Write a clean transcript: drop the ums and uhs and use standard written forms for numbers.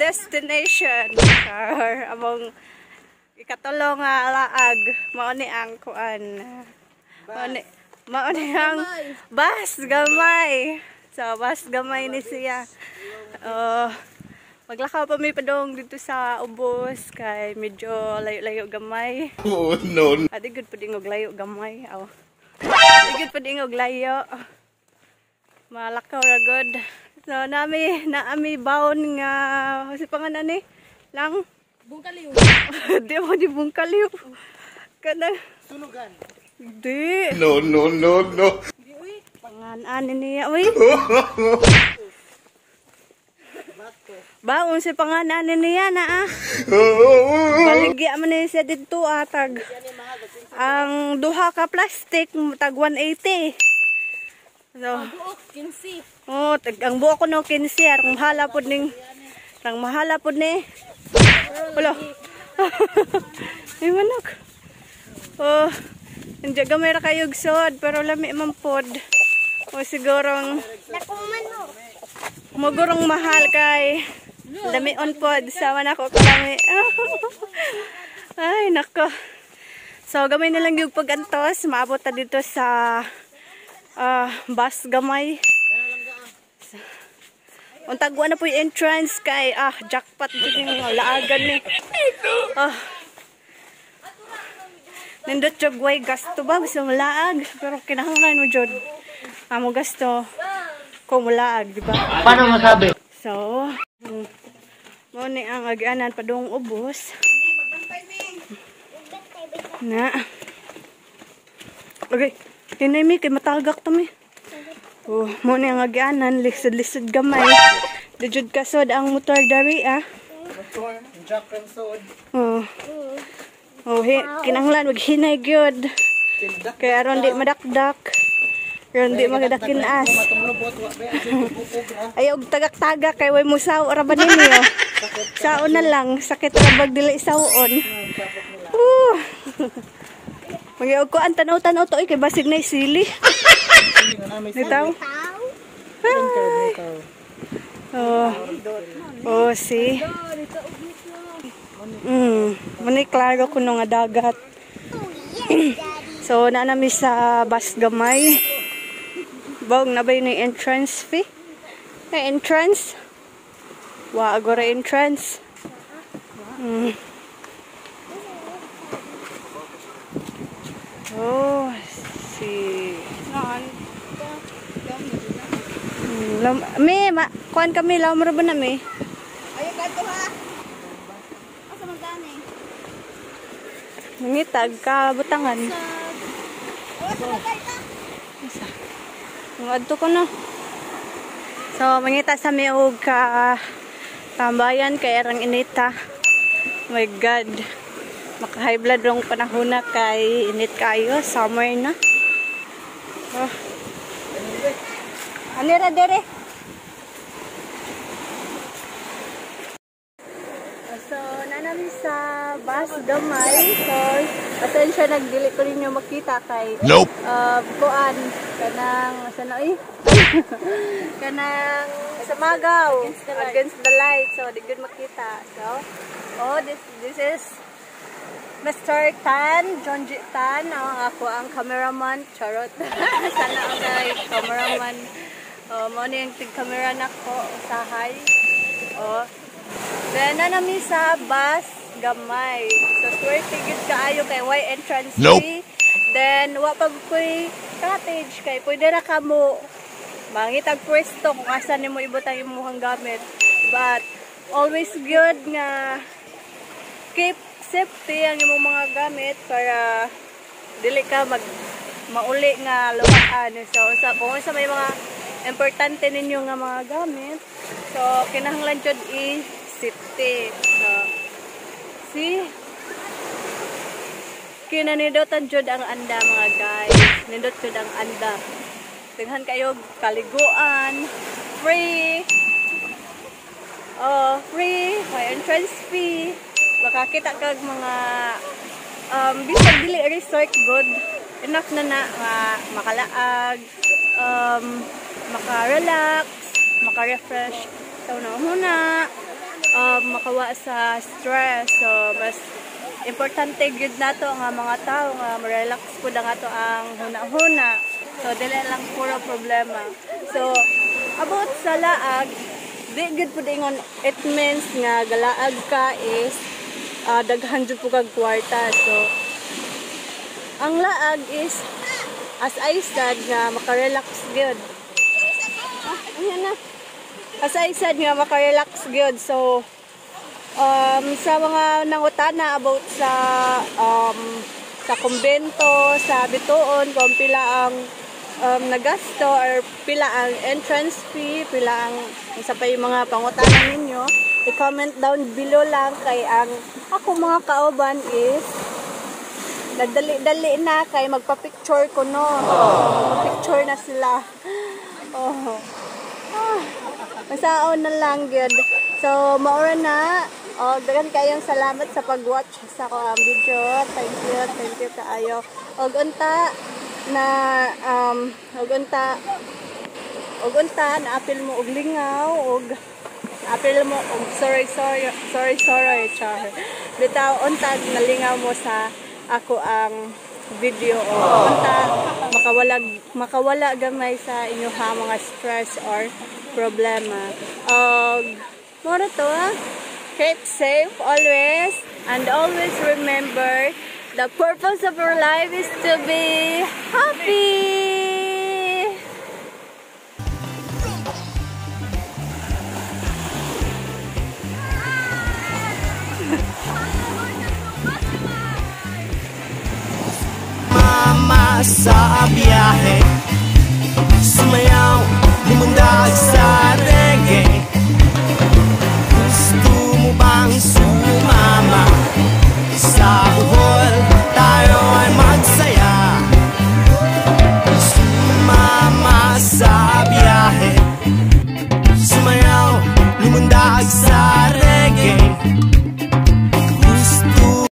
destination. Among ikatulong nga alaag mao ni ang kuan. Mao ni ang bus gamay. So bus gamay ni siya. Maglakaw pa may padong dito sa ubos kay medyo layo-layo gamay. Oh no. Adi good pa ding og layo gamay. Adi good pa ding og layo. Malakaw ra god. So naami baon nga si panganan ni lang Bungkaliw. di mo di bungkaliw. Kana Sunugan. di. No. Di uy. Panganan niya uy. Baon si panganan niya na Baligya man ni siya dito tag. Ang duha ka plastic tag 180. So, Buok 15. ang buo ko no 15 arang mahala pod ning ni. Wala. Ay manok. Hindi gamay ra kayo sod pero lami man pod. Sigurong magurong mahal kay lami on pod sa man ako kalami. Ay nako. So gamay na lang yung pagantos maabot ta dito sa bus gamay. Untagwa na po yung entrance kay jackpot din yung laagan ni. Nindot yung guay gasto ba gusto mo laag pero kinahanglan mo jud. Amo gasto kung laag, di ba? Paano masabi? So, mo ni ang agianan padung ubos. Na. Okay, tinay mi kay matalgak to mi. Mo ni ang agianan lisod-lisod gamay. Dijud kasod ang motor dari Motor, jack and sod. Kinahanglan wag hinay gyud. Kay aron di madakdak. Aron di magadakin as. Ayaw tagak-tagak kay way musaw ra ba ninyo? Saon na lang, sakit ra bag dili sawon. Magyog ko ang tanaw-tanaw to kay basig na sili. Nitaw? Si. Muni klaro kuno nga dagat. So na nami sa bus gamay. Bawang na ba yun yung entrance fee? Entrance? Agora entrance. Si. Kuhan kami, lamar ba na may? Ayaw ka ito ha. Asa magdani? Mangitag ka, butangan. Ngadto ko na. So, mangita sa miog ka tambayan kay arang inita. Oh my God. Maka-high blood rong panahon na kay init kayo. Summer na. Anira dere. So, nanami sa bus gamay. So, pasensya nagdili ko rin yung makita kay kuan kanang sanoy kanang sa magaw against the light. So, di good makita. So, this is Mr. Tan, John G. Tan, ako ang cameraman, charot. Sana ang cameraman. Mo ni yung tig-camera na ko, usahay. Then, nanami sa bus, gamay. So, swerte gid kaayo kay way entrance fee. Then, wapag ko'y cottage kay pwede na ka mo mangitag pwesto kung asan mo ibutang imuhang gamit. But, always good nga keep safety ang imong mga gamit para dili ka mauli nga luhaan. So, kung sa may mga importante ninyo nga mga gamit, so, kinahanglan jud i-safety. So, kinanidotan jud ang anda mga guys. Nindot jud ang anda. Tinghan kayo kaliguan, free. Free, may entrance fee. Makakita kag mga bisag dili resort good. Enough na makalaag, maka-relax, maka-refresh. So na muna. makawa sa stress. So mas importante gid nato nga mga tao nga ma-relax pud ang ato ang hunahuna. So dili lang puro problema. So about sa laag, di gid pud ingon it means nga galaag ka is daghan jud pud kag kwarta. So ang laag is as I said nga maka-relax gyud. Ayan na. As I said nga maka-relax gyud. So sa mga nangutana about sa kumbento, sa bituon, kung pila ang nagasto or pila ang entrance fee, pila ang isa pa yung mga pangutana ninyo, i-comment down below lang kay ang ako mga kauban is nagdali-dali na kay magpa-picture ko no. Magpa-picture na sila. Oh. Masaon na lang gyud. So maura na. Dagan kayong salamat sa pag-watch sa ko ang video. Thank you kaayo. Og unta na apil mo og lingaw og apil mo og sorry char. Bitaw unta nalingaw mo sa ako ang video o unta makawala gamay sa inyong mga stress or problema. Moro to keep safe always and always remember the purpose of our life is to be happy. Mama sa biyahe, sumayaw, lumundag sa